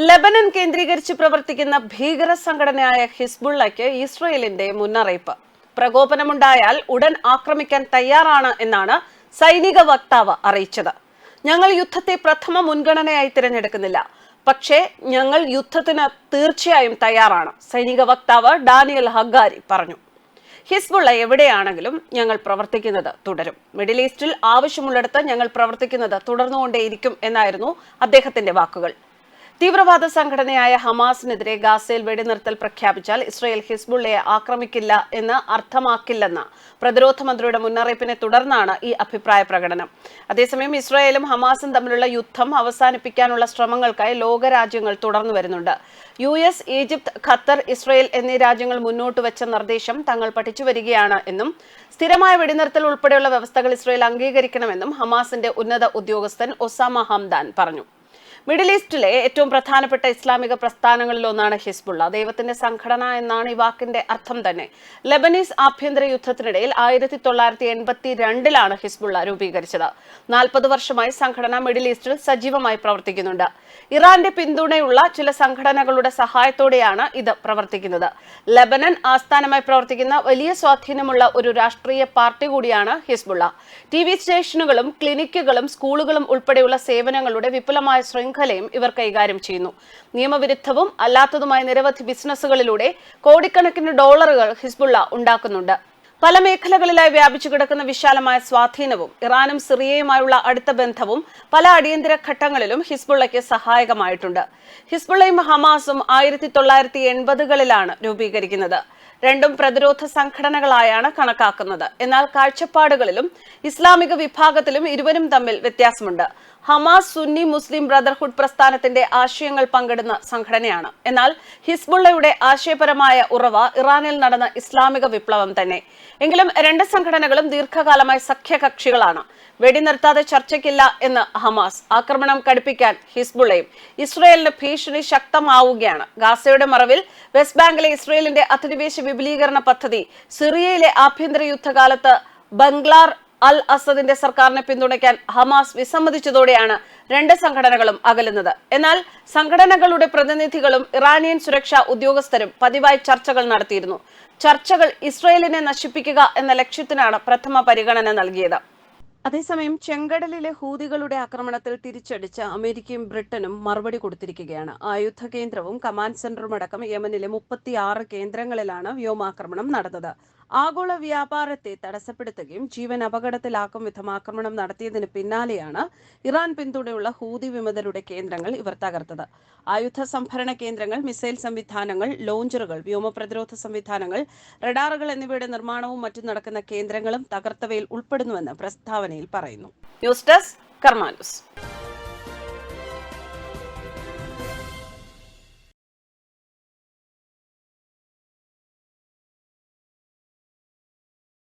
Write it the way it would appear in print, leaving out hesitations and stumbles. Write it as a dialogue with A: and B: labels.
A: Lebanon കേന്ദ്രീകരിച്ച് പ്രവർത്തിക്കുന്ന ഭീകര സംഘടനയായ ഹിസ്ബുള്ളയ്ക്ക് ഇസ്രയേലിന്റെ മുന്നറിയിപ്പ്. പ്രകോപനമുണ്ടായാൽ ഉടൻ ആക്രമിക്കാൻ തയ്യാറാണ് എന്നാണ് സൈനിക വക്താവ് അറിയിച്ചത്. ഞങ്ങൾ യുദ്ധത്തെ പ്രഥമ മുൻഗണനയായി തിരഞ്ഞെടുക്കുന്നില്ല, പക്ഷേ ഞങ്ങൾ യുദ്ധത്തിന് തീർച്ചയായും തയ്യാറാണ്, സൈനിക വക്താവ് ഡാനിയൽ ഹഗ്ഗാരി പറഞ്ഞു. ഹിസ്ബുള്ള എവിടെയാണെങ്കിലും ഞങ്ങൾ പ്രവർത്തിക്കുന്നത് തുടരും. മിഡിൽ ഈസ്റ്റിൽ ആവശ്യമുള്ളിടത്ത് ഞങ്ങൾ പ്രവർത്തിക്കുന്നത് തുടർന്നുകൊണ്ടേയിരിക്കും എന്നായിരുന്നു അദ്ദേഹത്തിന്റെ വാക്കുകൾ. തീവ്രവാദ സംഘടനയായ ഹമാസിനെതിരെ ഗാസയിൽ വെടിനിർത്തൽ പ്രഖ്യാപിച്ചാൽ ഇസ്രയേൽ ഹിസ്ബുള്ളയെ ആക്രമിക്കില്ല എന്ന് അർത്ഥമാക്കില്ലെന്ന പ്രതിരോധ മന്ത്രിയുടെ മുന്നറിയിപ്പിനെ തുടർന്നാണ് ഈ അഭിപ്രായ പ്രകടനം. അതേസമയം ഇസ്രയേലും ഹമാസും തമ്മിലുള്ള യുദ്ധം അവസാനിപ്പിക്കാനുള്ള ശ്രമങ്ങൾക്കായി ലോകരാജ്യങ്ങൾ തുടർന്നു വരുന്നുണ്ട്. US, ഈജിപ്ത്, ഖത്തർ, ഇസ്രയേൽ എന്നീ രാജ്യങ്ങൾ മുന്നോട്ട് വെച്ച നിർദ്ദേശം തങ്ങൾ പഠിച്ചു വരികയാണ് എന്നും സ്ഥിരമായ വെടിനിർത്തൽ ഉൾപ്പെടെയുള്ള വ്യവസ്ഥകൾ ഇസ്രയേൽ അംഗീകരിക്കണമെന്നും ഹമാസിന്റെ ഉന്നത ഉദ്യോഗസ്ഥൻ ഒസാമ ഹംദാൻ പറഞ്ഞു. മിഡിൽ ഈസ്റ്റിലെ ഏറ്റവും പ്രധാനപ്പെട്ട ഇസ്ലാമിക പ്രസ്ഥാനങ്ങളിലൊന്നാണ് ഹിസ്ബുള്ള. ദൈവത്തിന്റെ സംഘടന എന്നാണ് ഈ വാക്കിന്റെ അർത്ഥം തന്നെ. ലെബനീസ് ആഭ്യന്തര യുദ്ധത്തിനിടയിൽ 1982 ഹിസ്ബുള്ള രൂപീകരിച്ചത്. 40 വർഷമായി സംഘടന മിഡിൽ ഈസ്റ്റിൽ സജീവമായി പ്രവർത്തിക്കുന്നുണ്ട്. ഇറാന്റെ പിന്തുണയുള്ള ചില സംഘടനകളുടെ സഹായത്തോടെയാണ് ഇത് പ്രവർത്തിക്കുന്നത്. ലെബനൻ ആസ്ഥാനമായി പ്രവർത്തിക്കുന്ന വലിയ സ്വാധീനമുള്ള ഒരു രാഷ്ട്രീയ പാർട്ടി കൂടിയാണ് ഹിസ്ബുള്ള. TV സ്റ്റേഷനുകളും ക്ലിനിക്കുകളും സ്കൂളുകളും ഉൾപ്പെടെയുള്ള സേവനങ്ങളുടെ വിപുലമായ ശൃംഖലയും ഇവർ കൈകാര്യം ചെയ്യുന്നു. നിയമവിരുദ്ധവും അല്ലാത്തതുമായ നിരവധി ബിസിനസ്സുകളിലൂടെ കോടിക്കണക്കിന് ഡോളറുകൾ ഹിസ്ബുള്ള ഉണ്ടാക്കുന്നുണ്ട്. പല മേഖലകളിലായി വ്യാപിച്ചു കിടക്കുന്ന വിശാലമായ സ്വാധീനവും ഇറാനും സിറിയയുമായുള്ള അടുത്ത ബന്ധവും പല അടിയന്തര ഘട്ടങ്ങളിലും ഹിസ്ബുള്ളയ്ക്ക് സഹായകമായിട്ടുണ്ട്. ഹിസ്ബുള്ളയും ഹമാസും 1980-കളിലാണ് രൂപീകരിക്കുന്നത്. രണ്ടും പ്രതിരോധ സംഘടനകളായാണ് കണക്കാക്കുന്നത്. എന്നാൽ കാഴ്ചപ്പാടുകളിലും ഇസ്ലാമിക വിഭാഗത്തിലും ഇരുവരും തമ്മിൽ വ്യത്യാസമുണ്ട്. ഹമാസ് സുന്നി മുസ്ലിം ബ്രദർഹുഡ് പ്രസ്ഥാനത്തിന്റെ ആശയങ്ങൾ പങ്കിടുന്ന സംഘടനയാണ്. എന്നാൽ ഹിസ്ബുള്ളയുടെ ആശയപരമായ ഉറവ ഇറാനിൽ നടന്ന ഇസ്ലാമിക വിപ്ലവം തന്നെ. എങ്കിലും രണ്ട് സംഘടനകളും ദീർഘകാലമായി സഖ്യകക്ഷികളാണ്. വെടിനിർത്താതെ ചർച്ചയ്ക്കില്ല എന്ന് ഹമാസ്, ആക്രമണം കടുപ്പിക്കാൻ ഹിസ്ബുള്ളയും. ഇസ്രയേലിന്റെ ഭീഷണി ശക്തമാവുകയാണ്. ഗാസയുടെ മറവിൽ വെസ്റ്റ് ബാങ്കിലെ ഇസ്രയേലിന്റെ അധിനിവേശ വിപുലീകരണ പദ്ധതി, സിറിയയിലെ ആഭ്യന്തര യുദ്ധകാലത്ത് ബംഗ്ലാർ അൽ അസദിന്റെ സർക്കാരിനെ പിന്തുണയ്ക്കാൻ ഹമാസ് വിസമ്മതിച്ചതോടെയാണ് രണ്ട് സംഘടനകളും അകലുന്നത്. എന്നാൽ സംഘടനകളുടെ പ്രതിനിധികളും ഇറാനിയൻ സുരക്ഷാ ഉദ്യോഗസ്ഥരും പതിവായി ചർച്ചകൾ നടത്തിയിരുന്നു. ചർച്ചകൾ ഇസ്രയേലിനെ നശിപ്പിക്കുക എന്ന ലക്ഷ്യത്തിനാണ് പ്രഥമ പരിഗണന നൽകിയത്. അതേസമയം ചെങ്കടലിലെ ഹൂതികളുടെ ആക്രമണത്തിൽ തിരിച്ചടിച്ച് അമേരിക്കയും ബ്രിട്ടനും മറുപടി കൊടുത്തിരിക്കുകയാണ്. ആയുധ കേന്ദ്രവും കമാൻഡ് സെന്ററും അടക്കം യമനിലെ 36 കേന്ദ്രങ്ങളിലാണ് വ്യോമാക്രമണം നടന്നത്. ആഗോള വ്യാപാരത്തെ തടസ്സപ്പെടുത്തുകയും ജീവൻ അപകടത്തിലാക്കും വിധം ആക്രമണം നടത്തിയതിന് പിന്നാലെയാണ് ഇറാൻ പിന്തുണയുള്ള ഹൂതി വിമതരുടെ കേന്ദ്രങ്ങൾ ഇവർ തകർത്തത്. ആയുധ സംഭരണ കേന്ദ്രങ്ങൾ, മിസൈൽ സംവിധാനങ്ങൾ, ലോഞ്ചറുകൾ, വ്യോമ പ്രതിരോധ സംവിധാനങ്ങൾ, റഡാറുകൾ എന്നിവയുടെ നിർമ്മാണവും മറ്റും നടക്കുന്ന കേന്ദ്രങ്ങളും തകർത്തവയിൽ ഉൾപ്പെടുന്നുവെന്ന് പ്രസ്താവനയിൽ പറയുന്നു. ന്യൂസ് ഡെസ്ക് കർമ്മ ന്യൂസ്.